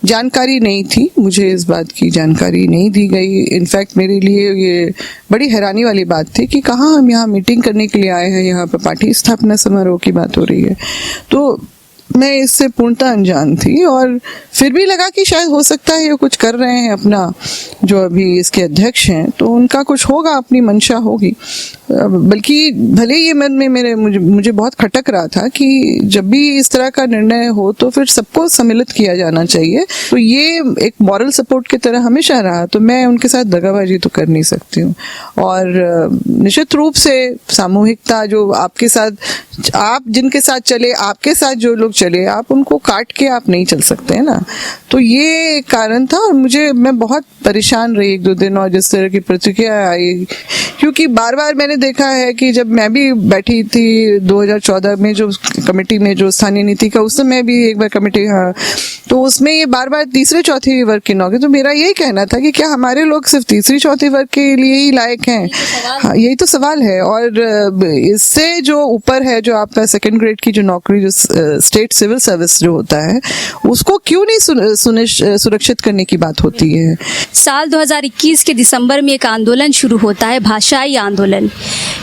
जानकारी नहीं थी, मुझे इस बात की जानकारी नहीं दी गई। इनफैक्ट मेरे लिए ये बड़ी हैरानी वाली बात थी कि कहाँ हम यहाँ मीटिंग करने के लिए आए हैं, यहाँ पर पार्टी स्थापना समारोह की बात हो रही है। तो मैं इससे पूर्णतः अनजान थी और फिर भी लगा कि शायद हो सकता है ये कुछ कर रहे हैं अपना, जो अभी इसके अध्यक्ष हैं तो उनका कुछ होगा, अपनी मंशा होगी। बल्कि भले ये मन में मुझे बहुत खटक रहा था कि जब भी इस तरह का निर्णय हो तो फिर सबको सम्मिलित किया जाना चाहिए। तो ये एक मॉरल सपोर्ट की तरह हमेशा रहा, तो मैं उनके साथ दगाबाजी तो कर नहीं सकती हूँ। और निश्चित रूप से सामूहिकता जो आपके साथ, आप जिनके साथ चले, आपके साथ जो लोग चले, आप उनको काट के आप नहीं चल सकते हैं ना। तो ये कारण था और मैं बहुत परेशान रही 1-2 दिन, और जिस तरह की प्रतिक्रिया आई, क्योंकि बार बार मैंने देखा है कि जब मैं भी बैठी थी 2014 में जो कमेटी में, जो स्थानीय नीति का, उस समय भी एक बार कमेटी, हाँ, तो उसमें ये बार बार तीसरे चौथे वर्ग के नौकरी। तो मेरा यही कहना था कि क्या हमारे लोग सिर्फ तीसरी चौथे वर्ग के लिए ही लायक हैं? हाँ, यही तो सवाल है। और इससे जो ऊपर है, जो आपका 2nd ग्रेड की जो नौकरी, जो स्टेट सिविल सर्विस जो होता है, उसको क्यों नहीं सुरक्षित करने की बात होती है? साल 2021 के दिसंबर में एक आंदोलन शुरू होता है, भाषाई आंदोलन।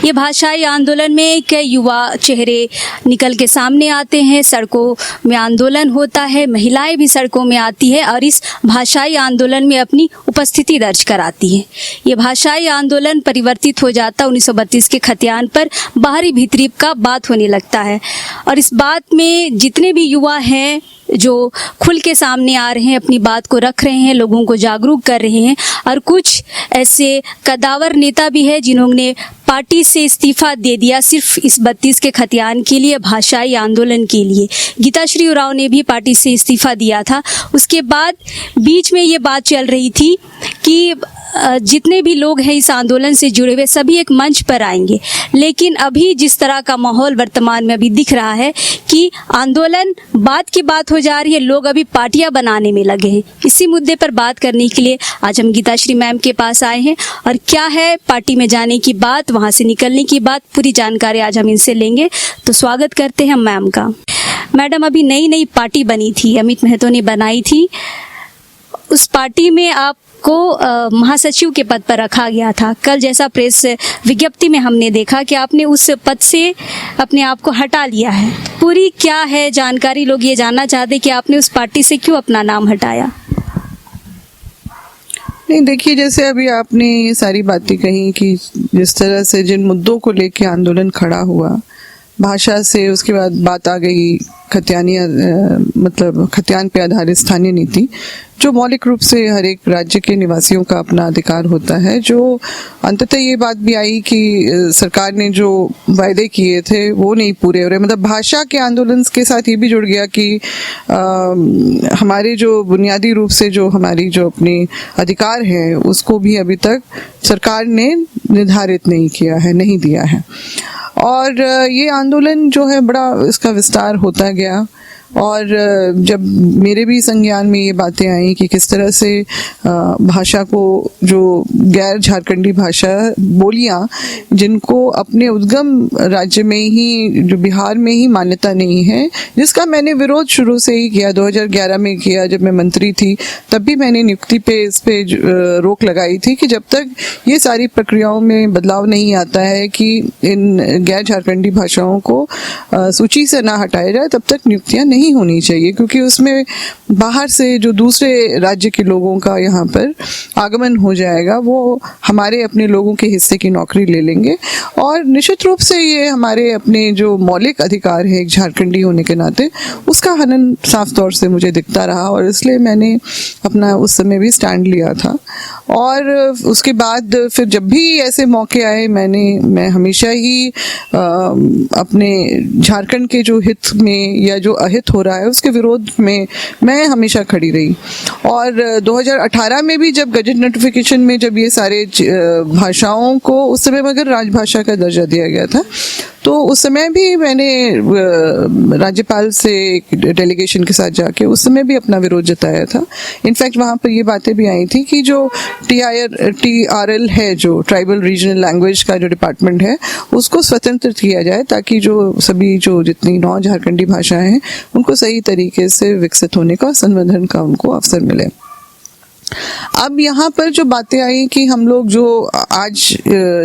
ये भाषाई आंदोलन में कई युवा चेहरे निकल के सामने आते हैं, सड़कों में आंदोलन होता है, महिलाएं भी सड़कों में आती है और इस भाषाई आंदोलन में अपनी उपस्थिति दर्ज कराती है। ये भाषाई आंदोलन परिवर्तित हो जाता 1932 के खतियान पर बाहरी भीतरी का बात होने लगता है। और इस बात में जितने भी युवा हैं जो खुल के सामने आ रहे हैं, अपनी बात को रख रहे हैं, लोगों को जागरूक कर रहे हैं, और कुछ ऐसे कदावर नेता भी हैं जिन्होंने पार्टी से इस्तीफा दे दिया सिर्फ इस 32 के खतियान के लिए, भाषाई आंदोलन के लिए। गीताश्री उरांव ने भी पार्टी से इस्तीफा दिया था। उसके बाद बीच में ये बात चल रही थी कि जितने भी लोग हैं इस आंदोलन से जुड़े हुए सभी एक मंच पर आएंगे, लेकिन अभी जिस तरह का माहौल वर्तमान में अभी दिख रहा है कि आंदोलन बात की बात हो जा रही है, लोग अभी पार्टियां बनाने में लगे हैं। इसी मुद्दे पर बात करने के लिए आज हम गीताश्री मैम के पास आए हैं, और क्या है पार्टी में जाने की बात, वहां से निकलने की बात, पूरी जानकारी आज हम इनसे लेंगे। तो स्वागत करते हैं मैम का। मैडम, अभी नई पार्टी बनी थी, अमित महतो ने बनाई थी। उस पार्टी में आप को महासचिव के पद पर रखा गया था। कल जैसा प्रेस विज्ञप्ति में हमने देखा कि आपने उस पद से अपने आप को हटा लिया है। पूरी क्या है जानकारी, लोग ये जानना चाहते कि आपने उस पार्टी से क्यों अपना नाम हटाया? नहीं, देखिए, जैसे अभी आपने ये सारी बातें कही कि जिस तरह से जिन मुद्दों को लेके आंदोलन खड़ा हुआ, भाषा से उसके बाद बात आ गई मतलब खतियान पे आधारित स्थानीय नीति, जो मौलिक रूप से हर एक राज्य के निवासियों का अपना अधिकार होता है, जो अंततः ये बात भी आई कि सरकार ने जो वायदे किए थे वो नहीं पूरे हो रहे। मतलब भाषा के आंदोलन के साथ ये भी जुड़ गया कि हमारे जो बुनियादी रूप से जो हमारी जो अपनी अधिकार है उसको भी अभी तक सरकार ने निर्धारित नहीं किया है, नहीं दिया है। और ये आंदोलन जो है बड़ा इसका विस्तार होता गया, और जब मेरे भी संज्ञान में ये बातें आई कि किस तरह से भाषा को, जो गैर झारखंडी भाषा बोलियां जिनको अपने उद्गम राज्य में ही, जो बिहार में ही मान्यता नहीं है, जिसका मैंने विरोध शुरू से ही किया, 2011 में किया। जब मैं मंत्री थी तब भी मैंने नियुक्ति पे इस पे रोक लगाई थी कि जब तक ये सारी प्रक्रियाओं में बदलाव नहीं आता है कि इन गैर झारखंडी भाषाओं को सूची से ना हटाया जाए, तब तक नियुक्तियां नहीं होनी चाहिए, क्योंकि उसमें बाहर से जो दूसरे राज्य के लोगों का यहाँ पर आगमन हो जाएगा, वो हमारे अपने लोगों के हिस्से की नौकरी ले लेंगे। और निश्चित रूप से ये हमारे अपने जो मौलिक अधिकार है एक झारखंडी होने के नाते, उसका हनन साफ तौर से मुझे दिखता रहा, और इसलिए मैंने अपना उस समय भी स्टैंड लिया था। और उसके बाद फिर जब भी ऐसे मौके आए, मैं हमेशा ही अपने झारखंड के जो हित में या जो अहित हो रहा है उसके विरोध में मैं हमेशा खड़ी रही। और 2018 में भी जब गजट नोटिफिकेशन में जब ये सारे भाषाओं को उस समय मगर राजभाषा का दर्जा दिया गया था, तो उस समय भी मैंने राज्यपाल से एक डेलीगेशन के साथ जाके उस समय भी अपना विरोध जताया था। इनफैक्ट वहाँ पर ये बातें भी आई थी कि जो TRL है, जो ट्राइबल रीजनल लैंग्वेज का जो डिपार्टमेंट है, उसको स्वतंत्र किया जाए ताकि जो सभी जो जितनी 9 झारखंडी भाषाएं हैं उनको सही तरीके से विकसित होने का, संवर्धन का उनको अवसर मिले। अब यहाँ पर जो बातें आई कि हम लोग जो आज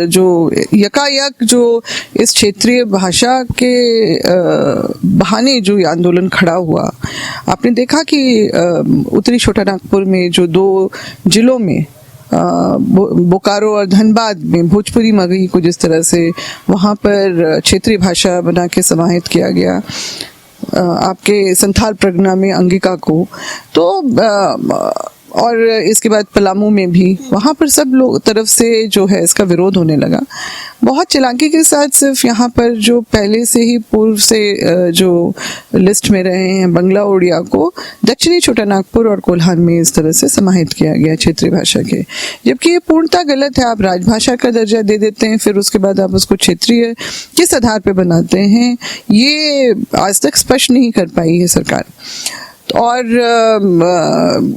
जो यकायक जो इस क्षेत्रीय भाषा के बहाने जो ये आंदोलन खड़ा हुआ, आपने देखा कि उत्तरी छोटानागपुर में जो 2 जिलों में बोकारो और धनबाद में भोजपुरी मगही को जिस तरह से वहाँ पर क्षेत्रीय भाषा बना के समाहित किया गया, आपके संथाल प्रगना में अंगिका को, तो और इसके बाद पलामू में भी वहाँ पर सब लोग तरफ से जो है इसका विरोध होने लगा। बहुत चालाकी के साथ सिर्फ यहाँ पर जो पहले से ही पूर्व से जो लिस्ट में रहे हैं बंगला उड़िया को दक्षिणी छोटानागपुर और कोल्हान में इस तरह से समाहित किया गया क्षेत्रीय भाषा के, जबकि ये पूर्णतः गलत है। आप राजभाषा का दर्जा दे देते हैं, फिर उसके बाद आप उसको क्षेत्रीय किस आधार पर बनाते हैं, ये आज तक स्पष्ट नहीं कर पाई है सरकार। और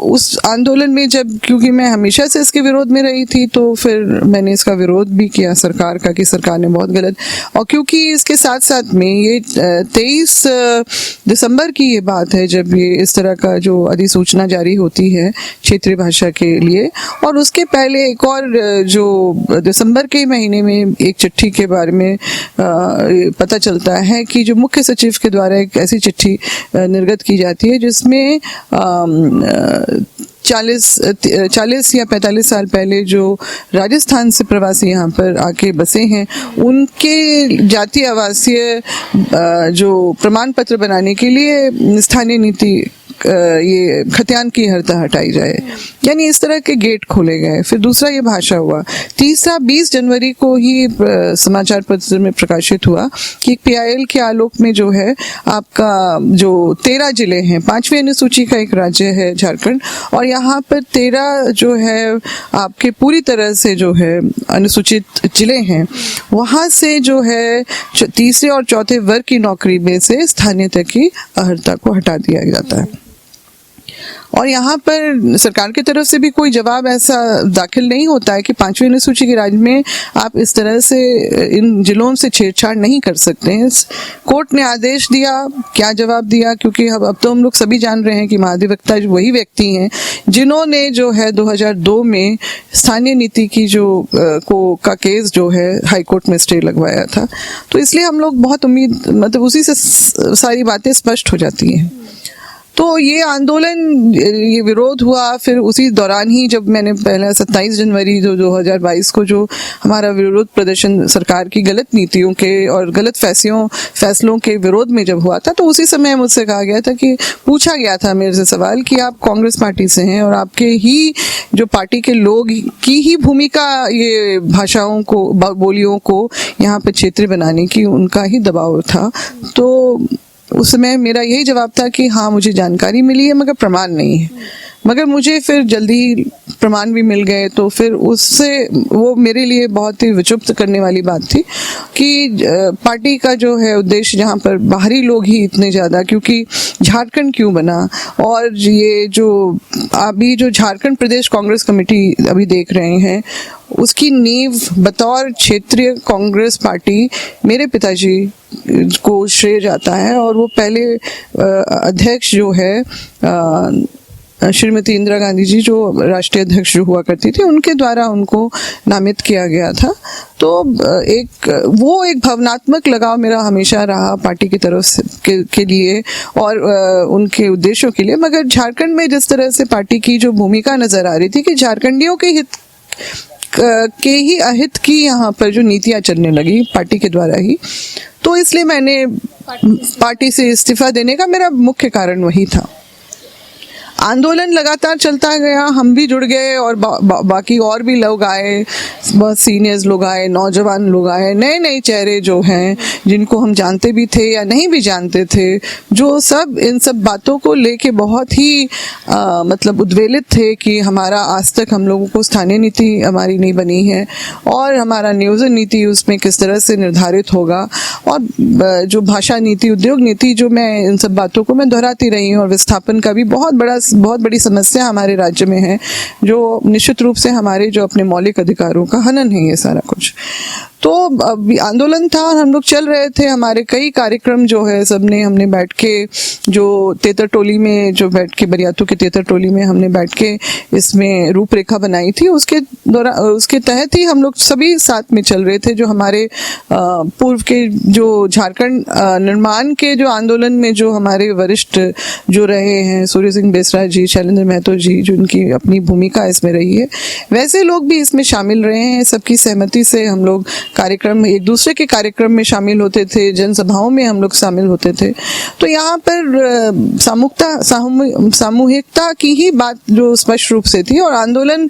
उस आंदोलन में जब, क्योंकि मैं हमेशा से इसके विरोध में रही थी, तो फिर मैंने इसका विरोध भी किया सरकार का कि सरकार ने बहुत गलत, और क्योंकि इसके साथ साथ में ये 23 दिसंबर की ये बात है जब ये इस तरह का जो अधिसूचना जारी होती है क्षेत्रीय भाषा के लिए, और उसके पहले एक और जो दिसंबर के महीने में एक चिट्ठी के बारे में पता चलता है कि जो मुख्य सचिव के द्वारा एक ऐसी चिट्ठी निर्गत की जाती है जिसमें 40 या 45 साल पहले जो राजस्थान से प्रवासी यहाँ पर आके बसे हैं उनके जातीय आवासीय जो प्रमाण पत्र बनाने के लिए स्थानीय नीति ये खतियान की हरता हटाई जाए, यानी इस तरह के गेट खोले गए। फिर दूसरा ये भाषा हुआ। तीसरा 20 जनवरी को ही समाचार पत्र में प्रकाशित हुआ कि PIL के आलोक में जो है आपका जो 13 जिले हैं, 5वीं अनुसूची का एक राज्य है झारखंड, और यहाँ पर 13 जो है आपके पूरी तरह से जो है अनुसूचित जिले हैं, वहाँ से जो है तीसरे और चौथे वर्ग की नौकरी में से स्थानीयता की अर्हता को हटा दिया जाता है। और यहाँ पर सरकार की तरफ से भी कोई जवाब ऐसा दाखिल नहीं होता है कि 5वीं अनुसूची के राज्य में आप इस तरह से इन जिलों से छेड़छाड़ नहीं कर सकते हैं। कोर्ट ने आदेश दिया, क्या जवाब दिया, क्योंकि अब तो हम लोग सभी जान रहे हैं कि महाधिवक्ता वही व्यक्ति हैं जिन्होंने जो है 2002 में स्थानीय नीति की जो का केस जो है हाई कोर्ट में स्टे लगवाया था। तो इसलिए हम लोग बहुत उम्मीद, मतलब उसी से सारी बातें स्पष्ट हो जाती हैं। तो ये आंदोलन, ये विरोध हुआ। फिर उसी दौरान ही जब मैंने पहला 27 जनवरी 2022 को जो हमारा विरोध प्रदर्शन सरकार की गलत नीतियों के और गलत फैसलों के विरोध में जब हुआ था, तो उसी समय मुझसे कहा गया था कि पूछा गया था मेरे से सवाल कि आप कांग्रेस पार्टी से हैं और आपके ही जो पार्टी के लोग की ही भूमिका ये भाषाओं को, बोलियों को यहाँ पर क्षेत्रीय बनाने की, उनका ही दबाव था। तो उस समय मेरा यही जवाब था कि हाँ, मुझे जानकारी मिली है मगर प्रमाण नहीं है। मगर मुझे फिर जल्दी प्रमाण भी मिल गए, तो फिर उससे वो मेरे लिए बहुत ही विचुप्त करने वाली बात थी कि पार्टी का जो है उद्देश्य, जहाँ पर बाहरी लोग ही इतने ज़्यादा, क्योंकि झारखंड क्यों बना, और ये जो अभी जो झारखंड प्रदेश कांग्रेस कमेटी अभी देख रहे हैं, उसकी नींव बतौर क्षेत्रीय कांग्रेस पार्टी मेरे पिताजी को श्रेय जाता है। और वो पहले अध्यक्ष जो है श्रीमती इंदिरा गांधी जी, जो राष्ट्रीय अध्यक्ष जो हुआ करती थी, उनके द्वारा उनको नामित किया गया था। तो एक भावनात्मक लगाव मेरा हमेशा रहा पार्टी की तरफ से के लिए और उनके उद्देश्यों के लिए। मगर झारखंड में जिस तरह से पार्टी की जो भूमिका नजर आ रही थी कि झारखंडियों के हित के ही अहित की यहाँ पर जो नीतियाँ चलने लगी पार्टी के द्वारा ही, तो इसलिए मैंने पार्टी से इस्तीफा देने का मेरा मुख्य कारण वही था। आंदोलन लगातार चलता गया, हम भी जुड़ गए और बाकी और भी लोग आए, बहुत सीनियर्स लोग आए, नौजवान लोग आए, नए नए चेहरे जो हैं जिनको हम जानते भी थे या नहीं भी जानते थे, जो सब इन सब बातों को लेके बहुत ही मतलब उद्वेलित थे कि हमारा आज तक हम लोगों को स्थानीय नीति हमारी नहीं बनी है और हमारा नियोजन नीति उसमें किस तरह से निर्धारित होगा, और जो भाषा नीति, उद्योग नीति, जो मैं इन सब बातों को मैं दोहराती रही हूँ, और विस्थापन का भी बहुत बड़ी समस्या हमारे राज्य में है, जो निश्चित रूप से हमारे जो अपने मौलिक अधिकारों का हनन है ये सारा कुछ। तो आंदोलन था और हम लोग चल रहे थे, हमारे कई कार्यक्रम जो है सबने हमने बैठ के, जो तेतर टोली में जो बैठ के, बरियातू की तेतर टोली में हमने बैठ के इसमें रूपरेखा बनाई थी, उसके तहत ही हम लोग सभी साथ में चल रहे थे। जो हमारे पूर्व के जो झारखंड निर्माण के जो आंदोलन में जो हमारे वरिष्ठ जो रहे हैं, सूर्य सिंह बेसरा जी, शैलेंद्र महतो जी, जिनकी अपनी भूमिका इसमें रही है, वैसे लोग भी इसमें शामिल रहे हैं। सबकी सहमति से हम लोग कार्यक्रम, एक दूसरे के कार्यक्रम में शामिल होते थे, जनसभाओं में हम लोग शामिल होते थे। तो यहाँ पर सामूहिकता की ही बात जो स्पष्ट रूप से थी, और आंदोलन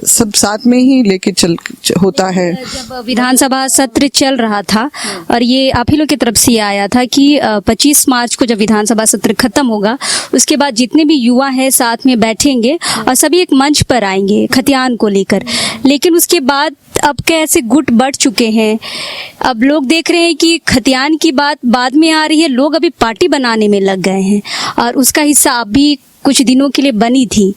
सब साथ में ही लेके होता है। जब विधानसभा सत्र चल रहा था और ये आप ही लोग की तरफ से ये आया था कि 25 मार्च को जब विधानसभा सत्र खत्म होगा उसके बाद जितने भी युवा हैं साथ में बैठेंगे और सभी एक मंच पर आएंगे खतियान को लेकर, लेकिन उसके बाद अब कैसे गुट बढ़ चुके हैं। अब लोग देख रहे हैं कि खतियान की बात बाद में आ रही है, लोग अभी पार्टी बनाने में लग गए हैं और उसका हिस्सा आप भी कुछ दिनों के लिए बनी थी,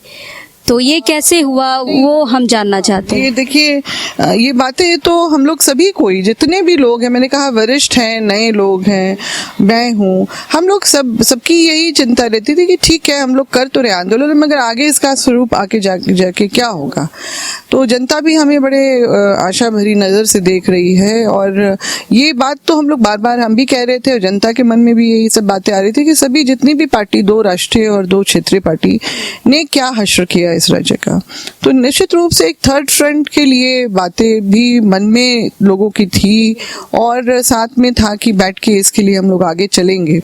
तो ये कैसे हुआ वो हम जानना चाहते हैं। ये देखिए, ये बातें तो हम लोग सभी, कोई जितने भी लोग हैं, मैंने कहा वरिष्ठ हैं, नए लोग हैं, मैं हूँ, हम लोग सबकी यही चिंता रहती थी कि ठीक है हम लोग कर तो रहे आंदोलन, मगर आगे इसका स्वरूप आके जाके क्या होगा। तो जनता भी हमें बड़े आशा भरी नज़र से देख रही है, और ये बात तो हम लोग बार बार हम भी कह रहे थे और जनता के मन में भी यही सब बातें आ रही थी कि सभी जितनी भी पार्टी, 2 राष्ट्रीय और 2 क्षेत्रीय पार्टी ने क्या हश्र किया इस राज्य का। तो निश्चित रूप से एक थर्ड फ्रंट के लिए बातें भी मन में लोगों की थी, और साथ में था कि बैठ के इसके लिए हम लोग आगे चलेंगे,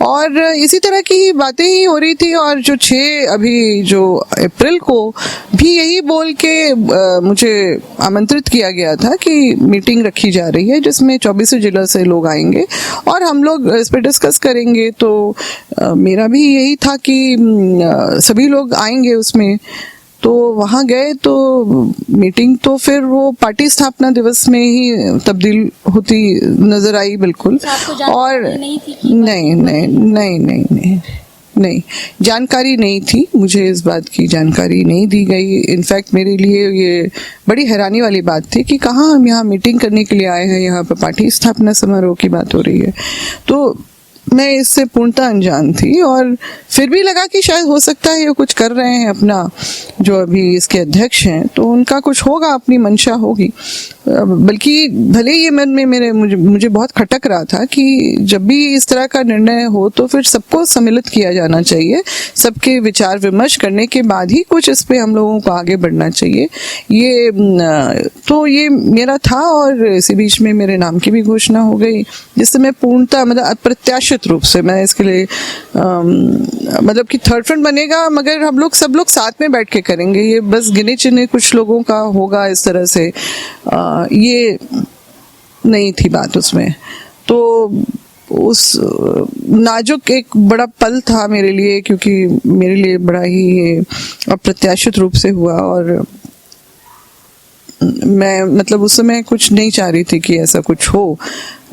और इसी तरह की बातें ही हो रही थी। और जो 6 अभी जो अप्रैल को भी यही बोल के मुझे आमंत्रित किया गया था कि मीटिंग रखी जा रही है जिसमें 24 जिला से लोग आएंगे और हम लोग इस पर डिस्कस करेंगे। तो मेरा भी यही था कि सभी लोग आएंगे उसमें। तो वहाँ गए तो मीटिंग तो फिर वो पार्टी स्थापना दिवस में ही तब्दील होती नजर आई बिल्कुल। और नहीं, जानकारी नहीं थी, मुझे इस बात की जानकारी नहीं दी गई। इनफैक्ट मेरे लिए ये बड़ी हैरानी वाली बात थी कि कहाँ हम यहाँ मीटिंग करने के लिए आए हैं, यहाँ पर पार्टी स्थापना समारोह की बात हो रही है। तो मैं इससे पूर्णतः अनजान थी, और फिर भी लगा कि शायद हो सकता है ये कुछ कर रहे हैं अपना, जो अभी इसके अध्यक्ष हैं, तो उनका कुछ होगा, अपनी मंशा होगी। बल्कि भले ये मन में मुझे बहुत खटक रहा था कि जब भी इस तरह का निर्णय हो तो फिर सबको सम्मिलित किया जाना चाहिए, सबके विचार विमर्श करने के बाद ही कुछ इस पे हम लोगों को आगे बढ़ना चाहिए। ये मेरा था, और इसी बीच में मेरे नाम की भी घोषणा हो गई, जिससे मैं पूर्णतः मतलब अप्रत्याशित रूप से मैं इसके लिए मतलब कि थर्ड फ्रंट बनेगा, मगर हम लोग सब लोग साथ में बैठ के करेंगे। ये बस गिने चुने कुछ लोगों का होगा इस तरह से, ये नहीं थी बात उसमें। तो उस नाजुक एक बड़ा पल था मेरे लिए, क्योंकि मेरे लिए बड़ा ही ये अप्रत्याशित रूप से हुआ, और मैं मतलब उस समय कुछ नहीं चाह रही थी कि ऐसा कुछ हो,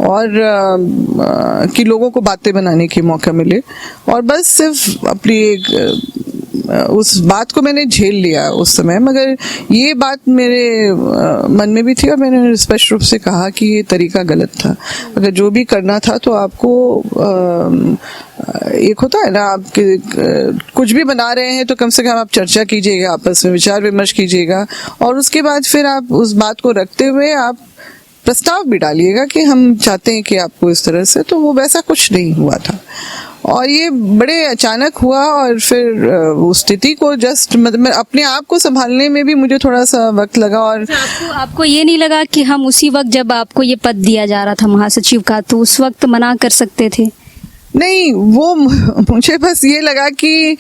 और कि लोगों को बातें बनाने की मौका मिले, और बस सिर्फ अपनी एक उस बात को मैंने झेल लिया उस समय। मगर ये बात मेरे मन में भी थी, और मैंने स्पष्ट रूप से कहा कि ये तरीका गलत था। अगर जो भी करना था तो आपको एक होता है ना, आप कुछ भी बना रहे हैं तो कम से कम आप चर्चा कीजिएगा, आपस में विचार विमर्श कीजिएगा, और उसके बाद फिर आप उस बात को रखते हुए आप प्रस्ताव भी डालिएगा कि हम चाहते हैं कि आपको इस तरह से। तो वो वैसा कुछ नहीं हुआ था, और ये बड़े अचानक हुआ, और फिर उस स्थिति को जस्ट मतलब अपने आप को संभालने में भी मुझे थोड़ा सा वक्त लगा। और आपको ये नहीं लगा कि हम उसी वक्त जब आपको ये पद दिया जा रहा था महासचिव का, तो उस वक्त मना कर सकते थे? नहीं, वो मुझे बस ये लगा कि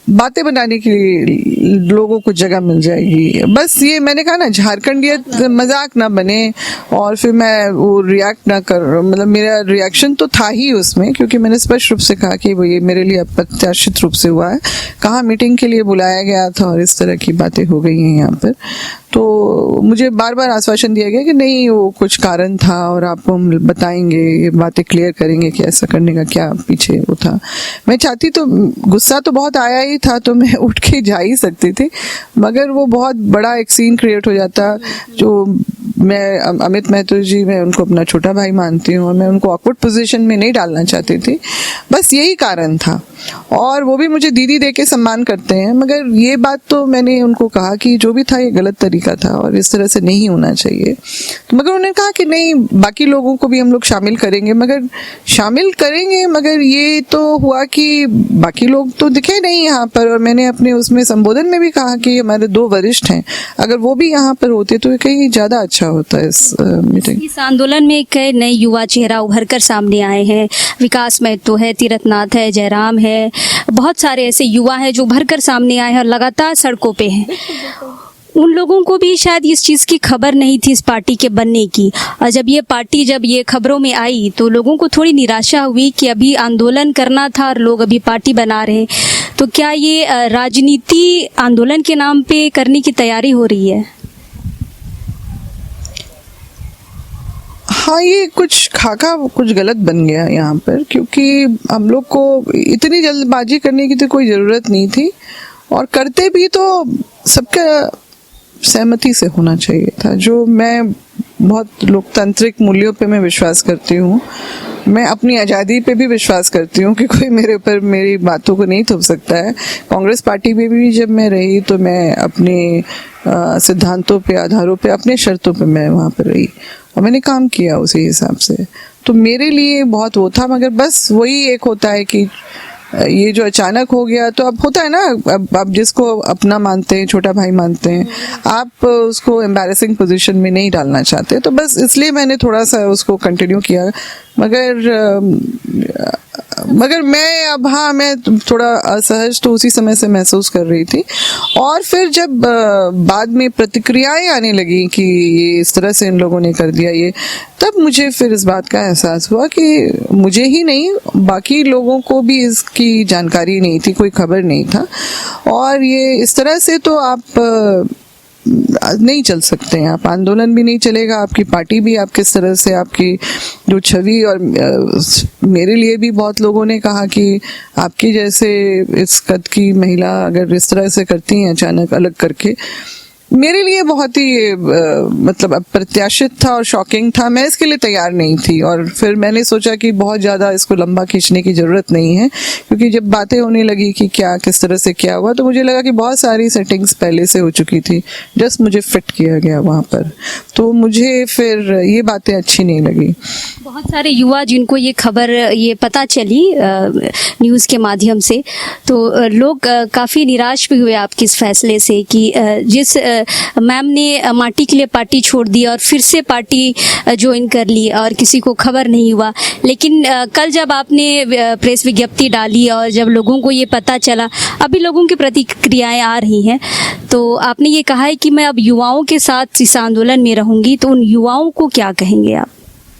बातें बनाने के लिए लोगों को जगह मिल जाएगी। बस ये मैंने कहा ना, झारखंडियत मजाक ना बने और फिर मैं वो रिएक्ट ना कर, मतलब मेरा रिएक्शन तो था ही उसमें, क्योंकि मैंने स्पष्ट रूप से कहा कि वो ये मेरे लिए अप्रत्याशित रूप से हुआ है, कहाँ मीटिंग के लिए बुलाया गया था और इस तरह की बातें हो गई हैं यहाँ पर। तो मुझे बार बार आश्वासन दिया गया कि नहीं, वो कुछ कारण था और आपको हम बताएंगे, ये बातें क्लियर करेंगे कि ऐसा करने का क्या पीछे वो था। मैं चाहती तो, गुस्सा तो बहुत आया ही था, तो मैं उठ के जा ही सकती थी, मगर वो बहुत बड़ा एक सीन क्रिएट हो जाता। जो मैं अमित महतो जी, मैं उनको अपना छोटा भाई मानती हूँ और मैं उनको ऑकवर्ड पोजीशन में नहीं डालना चाहती थी, बस यही कारण था। और वो भी मुझे दीदी दे के सम्मान करते हैं, मगर ये बात तो मैंने उनको कहा कि जो भी था ये गलत तरीका था और इस तरह से नहीं होना चाहिए। तो मगर उन्होंने कहा कि नहीं, बाकी लोगों को भी हम लोग शामिल करेंगे, मगर ये तो हुआ कि बाकी लोग तो दिखे नहीं यहाँ पर। और मैंने अपने उसमें संबोधन में भी कहा कि हमारे 2 वरिष्ठ हैं, अगर वो भी यहाँ पर होते तो कहीं ज़्यादा अच्छा होता है इस मीटिंग। इस आंदोलन में कई नए युवा चेहरा उभर कर सामने आए हैं। विकास महतो है, तीरथनाथ है, जयराम है, बहुत सारे ऐसे युवा हैं जो उभर कर सामने आए हैं और लगातार सड़कों पे हैं। उन लोगों को भी शायद इस चीज़ की खबर नहीं थी इस पार्टी के बनने की, और जब ये खबरों में आई तो लोगों को थोड़ी निराशा हुई कि अभी आंदोलन करना था और लोग अभी पार्टी बना रहे हैं। तो क्या ये राजनीति आंदोलन के नाम पे करने की तैयारी हो रही है? हाँ, ये कुछ खाका कुछ गलत बन गया यहाँ पर, क्योंकि हम लोग को इतनी जल्दबाजी करने की तो कोई ज़रूरत नहीं थी, और करते भी तो सबका सहमति से होना चाहिए था। जो मैं बहुत लोकतांत्रिक मूल्यों पे मैं विश्वास करती हूँ, मैं अपनी आज़ादी पे भी विश्वास करती हूँ कि कोई मेरे ऊपर मेरी बातों को नहीं थोप सकता है। कांग्रेस पार्टी में भी जब मैं रही तो मैं अपने सिद्धांतों पे, आधारों पे, अपने शर्तों पे मैं वहाँ पर रही और मैंने काम किया उसी हिसाब से। तो मेरे लिए बहुत वो था, मगर बस वही एक होता है कि ये जो अचानक हो गया, तो अब होता है ना, अब आप जिसको अपना मानते हैं, छोटा भाई मानते हैं, आप उसको एम्बैरेसिंग पोजीशन में नहीं डालना चाहते, तो बस इसलिए मैंने थोड़ा सा उसको कंटिन्यू किया। मगर मैं थोड़ा असहज तो उसी समय से महसूस कर रही थी। और फिर जब बाद में प्रतिक्रियाएं आने लगी कि ये इस तरह से इन लोगों ने कर दिया ये, तब मुझे फिर इस बात का एहसास हुआ कि मुझे ही नहीं, बाकी लोगों को भी इसकी जानकारी नहीं थी, कोई खबर नहीं था। और ये इस तरह से तो आप नहीं चल सकते हैं, आप आंदोलन भी नहीं चलेगा, आपकी पार्टी भी, आप किस तरह से आपकी जो छवि। और मेरे लिए भी बहुत लोगों ने कहा कि आपकी जैसे इस कद की महिला अगर इस तरह से करती हैं अचानक अलग करके, मेरे लिए बहुत ही मतलब अप्रत्याशित था और शॉकिंग था। मैं इसके लिए तैयार नहीं थी और फिर मैंने सोचा कि बहुत ज़्यादा इसको लंबा खींचने की ज़रूरत नहीं है, क्योंकि जब बातें होने लगी कि क्या किस तरह से क्या हुआ, तो मुझे लगा कि बहुत सारी सेटिंग्स पहले से हो चुकी थी, जस्ट मुझे फिट किया गया वहाँ पर। तो मुझे फिर ये बातें अच्छी नहीं लगी। बहुत सारे युवा जिनको ये खबर ये पता चली न्यूज़ के माध्यम से, तो लोग काफ़ी निराश भी हुए आपके इस फैसले से कि जिस मैम ने माटी के लिए पार्टी छोड़ दी और फिर से पार्टी ज्वाइन कर ली और किसी को खबर नहीं हुआ। लेकिन कल जब आपने प्रेस विज्ञप्ति डाली और जब लोगों को ये पता चला, अभी लोगों की प्रतिक्रियाएं आ रही हैं, तो आपने ये कहा है कि मैं अब युवाओं के साथ इस आंदोलन में रहूंगी, तो उन युवाओं को क्या कहेंगे आप?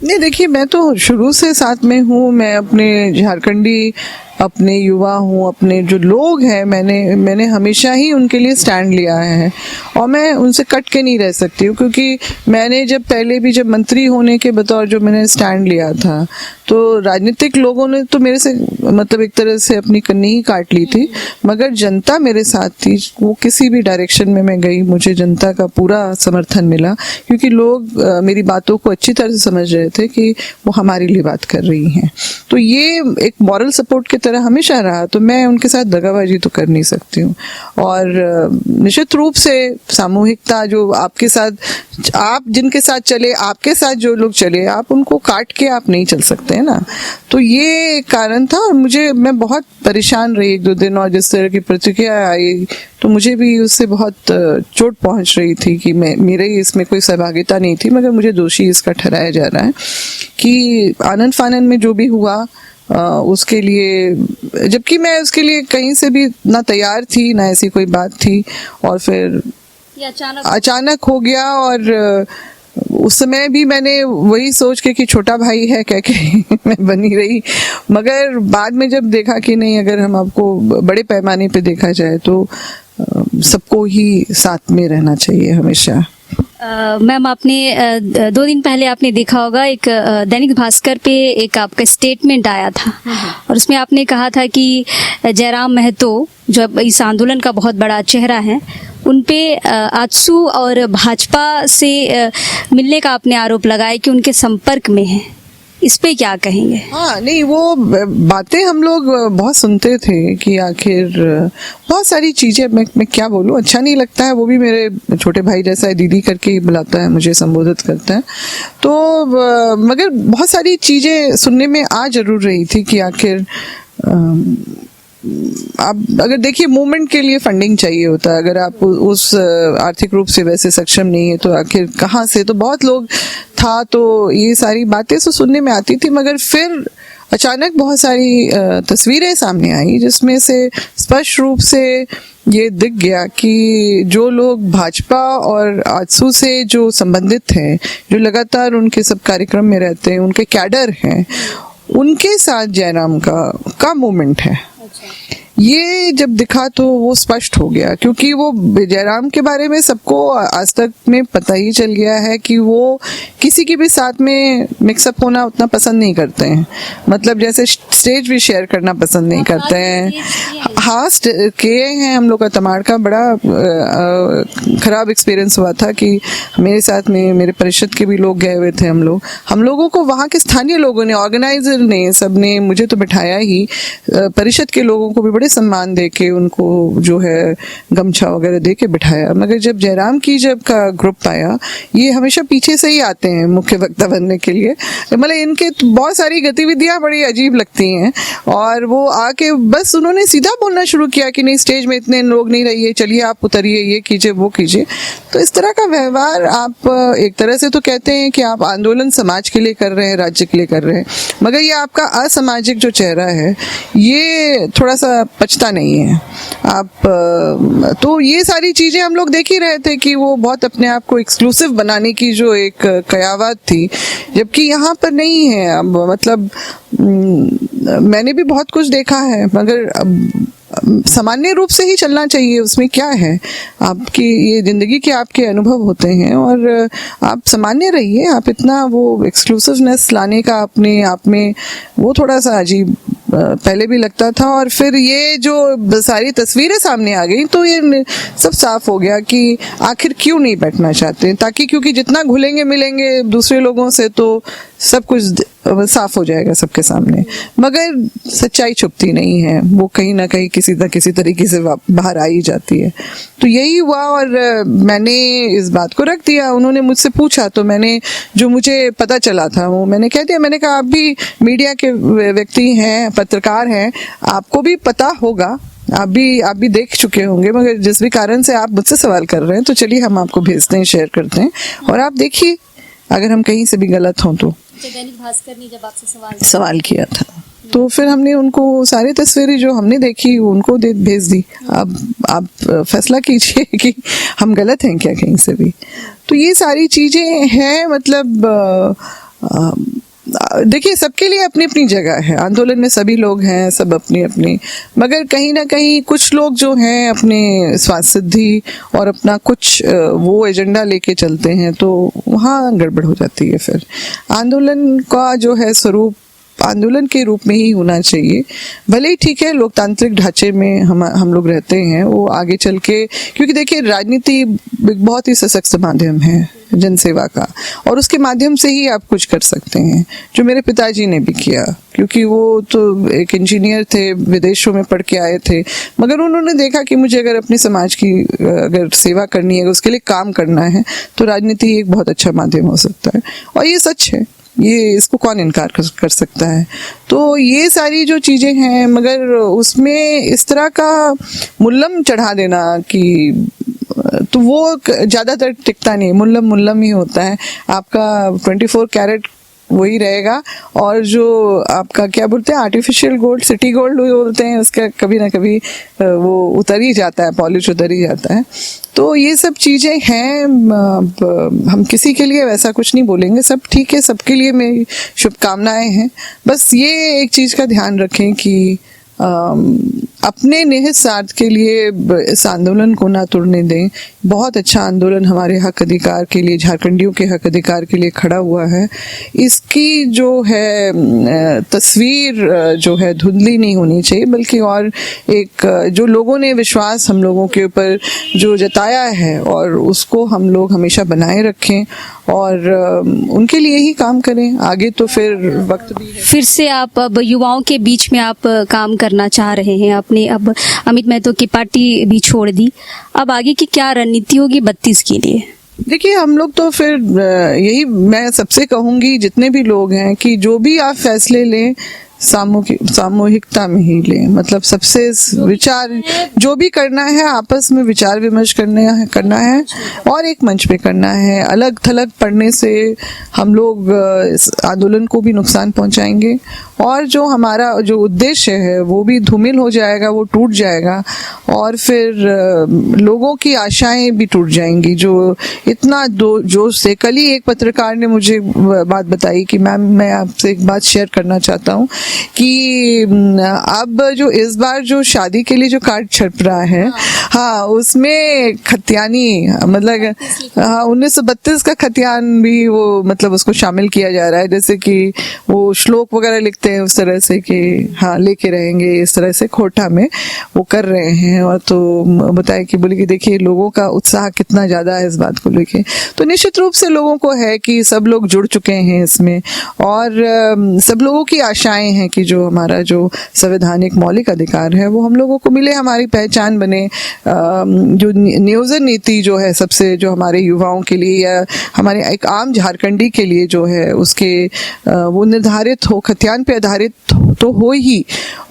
नहीं, देखिए, मैं तो शुरू से साथ में हूँ। मैं अपने झारखंडी, अपने युवा हूँ, अपने जो लोग हैं, मैंने हमेशा ही उनके लिए स्टैंड लिया है और मैं उनसे कट के नहीं रह सकती हूँ, क्योंकि मैंने जब पहले भी जब मंत्री होने के बतौर जो मैंने स्टैंड लिया था, तो राजनीतिक लोगों ने तो मेरे से मतलब एक तरह से अपनी कन्नी ही काट ली थी, मगर जनता मेरे साथ थी। वो किसी भी डायरेक्शन में मैं गई, मुझे जनता का पूरा समर्थन मिला, क्योंकि लोग मेरी बातों को अच्छी तरह से समझ रहे थे कि वो हमारे लिए बात कर रही हैं। तो ये एक मॉरल सपोर्ट की तरह तरह हमेशा रहा, तो मैं उनके साथ दगाबाजी तो कर नहीं सकती हूँ। और निश्चित रूप से सामूहिकता जो आपके साथ, आप जिनके साथ चले, आपके साथ जो लोग चले, आप उनको काट के आप नहीं चल सकते हैं ना। तो ये कारण था और मैं बहुत परेशान रही 1-2 दिन, और जिस तरह की प्रतिक्रिया आई तो मुझे भी उससे बहुत चोट पहुंच रही थी कि मेरे इसमें कोई सहभागिता नहीं थी, मगर मुझे दोषी इसका ठहराया जा रहा है कि आनन फानन में जो भी हुआ उसके लिए, जबकि मैं उसके लिए कहीं से भी ना तैयार थी, ना ऐसी कोई बात थी, और फिर अचानक हो गया। और उस समय भी मैंने वही सोच के कि छोटा भाई है कह के मैं बनी रही, मगर बाद में जब देखा कि नहीं, अगर हम आपको बड़े पैमाने पे देखा जाए तो सबको ही साथ में रहना चाहिए हमेशा। मैम, आपने 2 दिन पहले आपने देखा होगा एक दैनिक भास्कर पे एक आपका स्टेटमेंट आया था, और उसमें आपने कहा था कि जयराम महतो जो इस आंदोलन का बहुत बड़ा चेहरा है, उन पे आजसू और भाजपा से मिलने का आपने आरोप लगाया कि उनके संपर्क में है। इस पे क्या कहेंगे? हाँ, नहीं, वो बातें हम लोग बहुत सुनते थे कि आखिर बहुत सारी चीजें, मैं क्या बोलूँ, अच्छा नहीं लगता है। वो भी मेरे छोटे भाई जैसा है, दीदी करके ही बुलाता है, मुझे संबोधित करता है। तो मगर बहुत सारी चीजें सुनने में आ जरूर रही थी कि आखिर आप अगर देखिए, मूवमेंट के लिए फंडिंग चाहिए होता है। अगर आप उस आर्थिक रूप से वैसे सक्षम नहीं है तो आखिर कहाँ से, तो बहुत लोग था, तो ये सारी बातें तो सुनने में आती थी। मगर फिर अचानक बहुत सारी तस्वीरें सामने आई जिसमें से स्पष्ट रूप से ये दिख गया कि जो लोग भाजपा और आजसू से जो संबंधित हैं, जो लगातार उनके सब कार्यक्रम में रहते हैं, उनके कैडर हैं, उनके साथ जयराम का मूवमेंट है। ये जब दिखा तो वो स्पष्ट हो गया, क्योंकि वो जयराम के बारे में सबको आज तक में पता ही चल गया है कि वो किसी के भी साथ में मिक्सअप होना उतना पसंद नहीं करते हैं। मतलब जैसे स्टेज भी शेयर करना पसंद नहीं करते हैं। हाँ, किए हैं हम लोग का। तमाड़ का बड़ा खराब एक्सपीरियंस हुआ था कि मेरे साथ में मेरे परिषद के भी लोग गए हुए थे। हम लोगों को वहाँ के स्थानीय लोगों ने, ऑर्गेनाइजर ने, सबने मुझे तो बिठाया ही, परिषद के लोगों को भी बड़े सम्मान दे के उनको जो है गमछा वगैरह दे के बिठाया। मगर जब जयराम की का ग्रुप आया, ये हमेशा पीछे से ही आते हैं मुख्य वक्ता बनने के लिए। मतलब इनके तो बहुत सारी गतिविधियां बड़ी अजीब लगती हैं, और वो आके बस उन्होंने सीधा बोलना शुरू किया कि नहीं, स्टेज में इतने लोग नहीं रहिए, चलिए आप उतरिए, ये कीजिए, वो कीजिए। तो इस तरह का व्यवहार, आप एक तरह से तो कहते हैं कि आप आंदोलन समाज के लिए कर रहे हैं, राज्य के लिए कर रहे हैं, मगर ये आपका असामाजिक जो चेहरा है, ये थोड़ा सा पचता नहीं है। आप तो ये सारी चीजें हम लोग देख ही रहे थे कि वो बहुत अपने आप को एक्सक्लूसिव बनाने की जो एक कयावत थी, जबकि यहाँ पर नहीं है। अब मतलब मैंने भी बहुत कुछ देखा है, मगर सामान्य रूप से ही चलना चाहिए। उसमें क्या है, आपकी ये जिंदगी के आपके अनुभव होते हैं, और आप सामान्य रहिए। आप इतना वो एक्सक्लूसिवनेस लाने का अपने आप में, वो थोड़ा सा अजीब पहले भी लगता था। और फिर ये जो सारी तस्वीरें सामने आ गई तो ये सब साफ हो गया कि आखिर क्यों नहीं बैठना चाहते, ताकि क्योंकि जितना घुलेंगे मिलेंगे दूसरे लोगों से तो सब कुछ साफ हो जाएगा सबके सामने। मगर सच्चाई छुपती नहीं है, वो कहीं ना कहीं किसी तरीके से बाहर आ ही जाती है। तो यही हुआ, और मैंने इस बात को रख दिया। उन्होंने मुझसे पूछा तो मैंने, जो मुझे पता चला था वो मैंने कह दिया। मैंने कहा, आप भी मीडिया के व्यक्ति हैं, पत्रकार हैं, आपको भी पता होगा, आप भी देख चुके होंगे, मगर जिस भी कारण से आप मुझसे सवाल कर रहे हैं तो चलिए हम आपको भेजते हैं, शेयर करते हैं, और आप देखिए अगर हम कहीं से भी गलत हों तो। दैनिक भास्कर ने जब आपसे सवाल किया था तो फिर हमने उनको सारी तस्वीरें जो हमने देखी उनको भेज दी। अब आप फैसला कीजिए कि हम गलत हैं क्या कहीं से भी। तो ये सारी चीजें हैं। मतलब देखिए, सबके लिए अपनी अपनी जगह है। आंदोलन में सभी लोग हैं, सब अपनी अपनी, मगर कहीं ना कहीं कुछ लोग जो हैं अपने स्वार्थ सिद्धि और अपना कुछ वो एजेंडा लेके चलते हैं, तो वहाँ गड़बड़ हो जाती है। फिर आंदोलन का जो है स्वरूप आंदोलन के रूप में ही होना चाहिए। भले ही ठीक है लोकतांत्रिक ढांचे में हम लोग रहते हैं, वो आगे चल के, क्योंकि देखिए राजनीति एक बहुत ही सशक्त माध्यम है जनसेवा का, और उसके माध्यम से ही आप कुछ कर सकते हैं, जो मेरे पिताजी ने भी किया, क्योंकि वो तो एक इंजीनियर थे, विदेशों में पढ़ के आए थे, मगर उन्होंने देखा कि मुझे अगर अपने समाज की अगर सेवा करनी है, उसके लिए काम करना है, तो राजनीति एक बहुत अच्छा माध्यम हो सकता है। और ये सच है, ये इसको कौन इनकार कर सकता है। तो ये सारी जो चीज़ें हैं, मगर उसमें इस तरह का मुल्लम चढ़ा देना कि तो वो ज़्यादातर टिकता नहीं, मुल्लम ही होता है। आपका 24 कैरेट वही रहेगा, और जो आपका क्या बोलते हैं आर्टिफिशियल गोल्ड, सिटी गोल्ड बोलते हैं, उसका कभी ना कभी वो उतर ही जाता है, पॉलिश उतर ही जाता है। तो ये सब चीज़ें हैं, हम किसी के लिए वैसा कुछ नहीं बोलेंगे, सब ठीक है, सबके लिए मेरी शुभकामनाएं हैं। बस ये एक चीज़ का ध्यान रखें कि अपने निहित स्वार्थ के लिए इस आंदोलन को ना तोड़ने दें। बहुत अच्छा आंदोलन हमारे हक अधिकार के लिए, झारखंडियों के हक अधिकार के लिए खड़ा हुआ है। इसकी जो है तस्वीर जो है धुंधली नहीं होनी चाहिए, बल्कि और एक जो लोगों ने विश्वास हम लोगों के ऊपर जो जताया है, और उसको हम लोग हमेशा बनाए रखें और उनके लिए ही काम करें। आगे तो फिर वक्त भी है। फिर से आप अब युवाओं के बीच में आप काम करना चाह रहे हैं, आपने अब अमित महतो की पार्टी भी छोड़ दी, अब आगे की क्या रणनीति होगी 32 के लिए? देखिए हम लोग तो फिर यही मैं सबसे कहूँगी, जितने भी लोग हैं, कि जो भी आप फैसले लें सामूहिकता में ही लें। मतलब सबसे विचार जो भी करना है आपस में विचार विमर्श करना है और एक मंच पे करना है। अलग थलग पढ़ने से हम लोग इस आंदोलन को भी नुकसान पहुंचाएंगे, और जो हमारा जो उद्देश्य है वो भी धूमिल हो जाएगा, वो टूट जाएगा, और फिर लोगों की आशाएं भी टूट जाएंगी। जो इतना जोश से, कल ही एक पत्रकार ने मुझे बात बताई कि मैम मैं आपसे एक बात शेयर करना चाहता हूँ कि अब जो इस बार जो शादी के लिए जो कार्ड छप रहा है, हाँ उसमें खतियानी, मतलब हाँ 1932 का खतियान भी वो मतलब उसको शामिल किया जा रहा है, जैसे कि वो श्लोक वगैरह लिखते हैं उस तरह से कि हाँ लेके रहेंगे, इस तरह से खोटा में वो कर रहे हैं। और तो बताए कि बोले कि देखिए लोगों का उत्साह कितना ज़्यादा है इस बात को लेके। तो निश्चित रूप से लोगों को है कि सब लोग जुड़ चुके हैं इसमें, और सब लोगों की आशाएं हैं कि जो हमारा जो संवैधानिक मौलिक अधिकार है वो हम लोगों को मिले, हमारी पहचान बने। जो नियोजन नीति जो है सबसे जो हमारे युवाओं के लिए या हमारे एक आम झारखंडी के लिए जो है उसके वो निर्धारित हो, खतियान पे आधारित तो हो ही,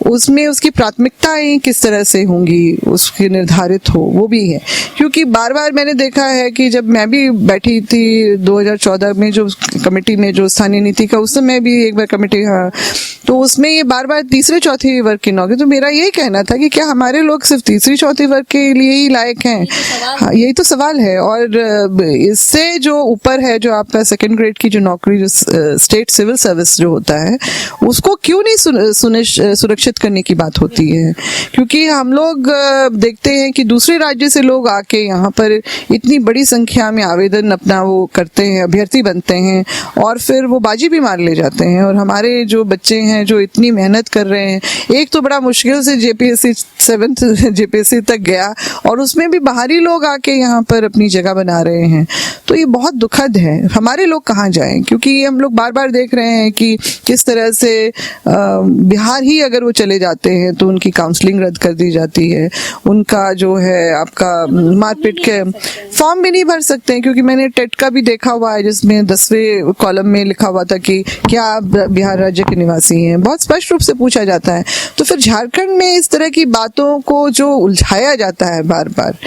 उसमें उसकी प्राथमिकताएं किस तरह से होंगी उसके निर्धारित हो, वो भी है। क्योंकि बार बार मैंने देखा है कि जब मैं भी बैठी थी 2014 में जो कमेटी में जो स्थानीय नीति का, उस समय भी एक बार कमेटी, हाँ तो उसमें ये बार बार तीसरे चौथे वर्ग के नौकरी, तो मेरा यही कहना था कि क्या हमारे लोग सिर्फ तीसरी चौथे वर्ग के लिए ही लायक हैं? हाँ यही तो सवाल है। और इससे जो ऊपर है जो आपका सेकंड ग्रेड की जो नौकरी, जो स्टेट सिविल सर्विस जो होता है, उसको क्यों नहीं सुरक्षित करने की बात होती है? क्योंकि हम लोग देखते हैं कि दूसरे राज्य से लोग आके यहाँ पर इतनी बड़ी संख्या में आवेदन अपना वो करते हैं, अभ्यर्थी बनते हैं, और फिर वो बाजी भी मार ले जाते हैं। और हमारे जो बच्चे हैं जो इतनी मेहनत कर रहे हैं, एक तो बड़ा मुश्किल से जेपीएससी 7th जेपीएससी तक गया, और उसमें भी बाहरी लोग आके यहाँ पर अपनी जगह बना रहे हैं, तो ये बहुत दुखद है। हमारे लोग कहाँ जाएं? क्योंकि हम लोग बार बार देख रहे हैं कि किस तरह से बिहार ही अगर वो चले जाते हैं तो उनकी काउंसलिंग रद्द कर दी जाती है, उनका जो है आपका मारपीट के फॉर्म भी नहीं भर सकते हैं। क्योंकि मैंने टेट का भी देखा हुआ है जिसमें 10वें कॉलम में लिखा हुआ था कि क्या आप बिहार राज्य के निवासी हैं, बहुत स्पष्ट रूप से पूछा जाता है। तो फिर झारखंड में इस तरह की बातों को जो उलझाया जाता है बार बार,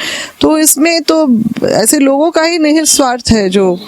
तो इसमें तो ऐसे लोगों का ही निहित स्वार्थ है जो,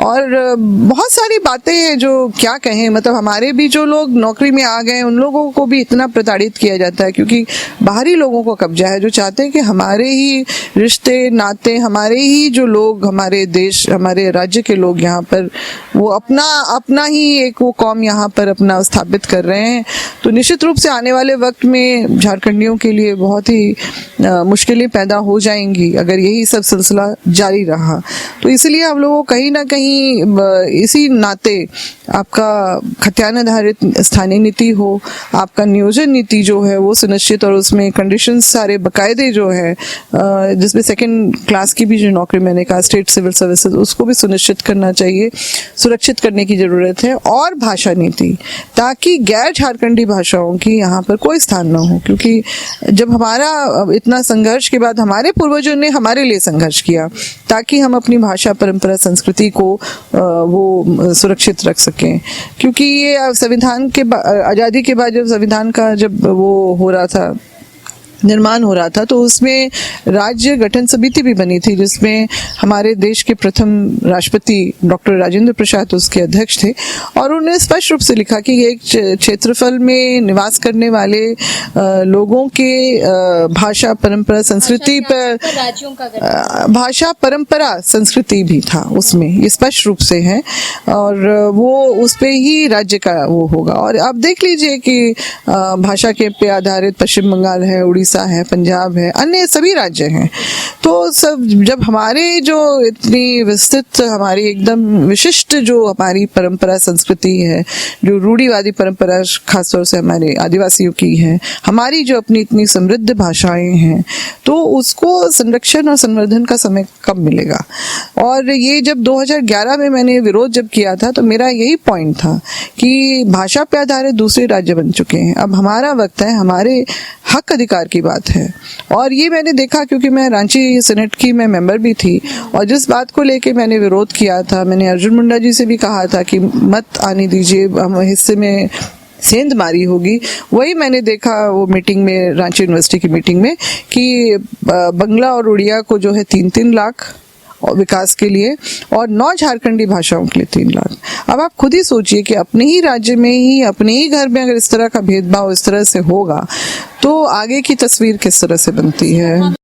और बहुत सारी बातें हैं जो क्या कहें। मतलब हमारे भी जो लोग नौकरी में आ गए उन लोगों को भी इतना प्रताड़ित किया जाता है, क्योंकि बाहरी लोगों को कब्जा है जो चाहते हैं कि हमारे ही रिश्ते नाते, हमारे ही जो लोग, हमारे देश, हमारे राज्य के लोग यहाँ पर वो अपना ही एक वो कौम यहाँ पर अपना स्थापित कर रहे हैं। तो निश्चित रूप से आने वाले वक्त में झारखंडियों के लिए बहुत ही मुश्किलें पैदा हो जाएंगी अगर यही सब सिलसिला जारी रहा। तो इसलिए हम लोगों को कहीं ना कहीं इसी नाते आपका खतियान आधारित स्थानीय नीति हो, आपका नियोजन नीति जो है वो सुनिश्चित, और उसमें कंडीशंस सारे बाकायदे जो है, जिसमें सेकंड क्लास की भी जो नौकरी मैंने कहा स्टेट सिविल सर्विसेज, उसको भी सुनिश्चित करना चाहिए, सुरक्षित करने की ज़रूरत है। और भाषा नीति, ताकि गैर झारखंडी भाषाओं की यहाँ पर कोई स्थान न हो, क्योंकि जब हमारा इतना संघर्ष के बाद हमारे पूर्वजों ने हमारे लिए संघर्ष किया ताकि हम अपनी भाषा, परंपरा, संस्कृति को वो सुरक्षित रख सकें। क्योंकि ये संविधान के आज़ादी के बाद जब वो हो रहा था, निर्माण हो रहा था, तो उसमें राज्य गठन समिति भी बनी थी, जिसमें हमारे देश के प्रथम राष्ट्रपति डॉक्टर राजेंद्र प्रसाद उसके अध्यक्ष थे, और उन्होंने स्पष्ट रूप से लिखा कि एक क्षेत्रफल में निवास करने वाले लोगों के भाषा, परंपरा, संस्कृति पर, भाषा, परंपरा, संस्कृति भी था उसमें, ये स्पष्ट रूप से है, और वो उस पे ही राज्य का वो होगा। और आप देख लीजिए कि भाषा के पे आधारित पश्चिम बंगाल है, उड़ीसा है, पंजाब है, अन्य सभी राज्य हैं। तो सब जब हमारे जो इतनी विस्तृत, हमारी एकदम विशिष्ट जो हमारी परंपरा, संस्कृति है, जो रूढ़िवादी परंपरा खासतौर से हमारे आदिवासियों की है, हमारी जो अपनी इतनी समृद्ध भाषाएं हैं, तो उसको संरक्षण और संवर्धन का समय कब मिलेगा। और ये जब 2011 में मैंने विरोध जब किया था, तो मेरा यही पॉइंट था कि भाषा पे आधारित दूसरे राज्य बन चुके हैं, अब हमारा वक्त है, हमारे हक अधिकार की बात है। और ये मैंने देखा क्योंकि मैं रांची सेनेट की मैं मेंबर भी थी, और जिस बात को लेके मैंने विरोध किया था, मैंने अर्जुन मुंडा जी से भी कहा था कि मत आने दीजिए, हम हिस्से में सेंध मारी होगी। वही मैंने देखा वो मीटिंग में, रांची यूनिवर्सिटी की मीटिंग में, कि बंगला और उड़िया को जो है 3-3 लाख और विकास के लिए, और 9 झारखंडी भाषाओं के लिए 3 लाख। अब आप खुद ही सोचिए कि अपने ही राज्य में ही, अपने ही घर में अगर इस तरह का भेदभाव इस तरह से होगा, तो आगे की तस्वीर किस तरह से बनती है।